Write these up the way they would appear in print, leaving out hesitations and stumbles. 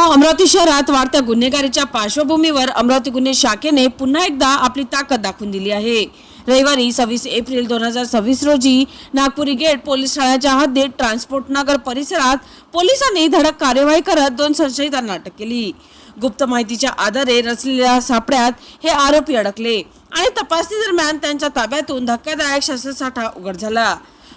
अमरावती शहरात वाढत्या गुन्हेगारीच्या पार्श्वभूमीवर अमरावती गुन्हे शाखेने पुन्हा एकदा आपली ताकद दाखवून दिली आहे। रविवारी 26 एप्रिल 2026 रोजी नागपुरी गेट पोलीस ठाण्याच्या हद्दीत ट्रान्सपोर्ट नगर परिसरात पोलिसांनी धडक कार्यवाही करत 2 संशयितांना अटक केली। गुप्त माहितीच्या आधारे रचलेल्या सापड्यात हे आरोपी अडकले आणि तपासणी दरम्यान त्यांच्या ताब्यातून धक्कादायक शस्त्रसाठा उघड झाला।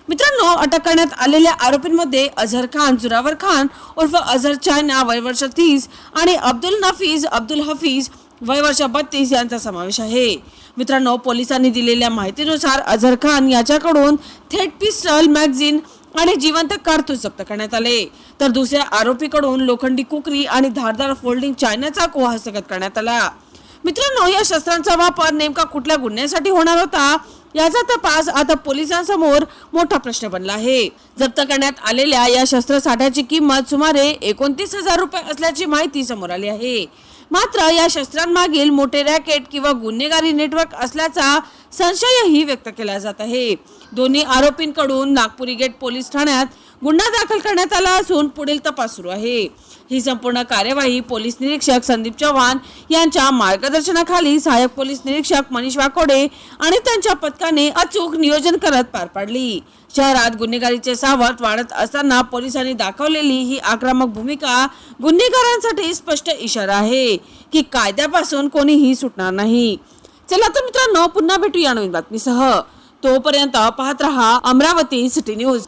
मित्रांनो, अटक करण्यात आलेल्या आरोपींमध्ये अझहर खान जुरावर खान उर्फ अझहर चायना वय वर्ष 30 आणि अब्दुल नफीज अब्दुल हफीज वय वर्ष 32 यांचा समावेश आहे। मित्रांनो, पोलिसांनी दिलेल्या माहितीनुसार अझहर खान याच्याकडून थेट पिस्टल, मॅगझिन आणि जिवंत कारतूस जप्त करण्यात आले, तर दुसऱ्या आरोपीकडून लोखंडी कुकरी आणि धारदार फोल्डिंग चायनाचा चाकू हस्तगत करण्यात आला। मित्रांनो, या शस्त्रांचा वापर नेमका कुठल्या गुन्ह्यासाठी होणार होता याचा तपास आता पोलिसांसमोर मोठा प्रश्न बनला आहे। जप्त करण्यात आलेल्या या शस्त्रसाठ्याची किंमत सुमारे 29,000 रुपये असल्याची माहिती समोर आली आहे। मात्र या शस्त्रांमागील मोठे रॅकेट किंवा गुन्हेगारी नेटवर्क असल्याचा संशयही व्यक्त केला जात आहे। दोन्ही आरोपींकडून नागपुरी गेट पोलीस ठाण्यात गुन्हा दाखल करण्यात आला असून पुढील तपास सुरू आहे। ही संपूर्ण कार्यवाही पोलीस निरीक्षक संदीप चव्हाण यांच्या मार्गदर्शनाखाली सहाय्यक पोलीस निरीक्षक मनीष वाकोडे आणि त्यांच्या पथकाने अचूक नियोजन करत पार पाडली। शहरात गुन्हेगारीचे सावट वाढत असताना पोलिसांनी दाखवलेली ही आक्रमक भूमिका गुन्हेगारांसाठी स्पष्ट इशारा आहे की कायद्यापासून कोणीही सुटणार नाही। चला तर मित्रांनो, पुन्हा भेटूया नवीन बातमीसह। तोपर्यंत पाहत रहा अमरावती सिटी न्यूज।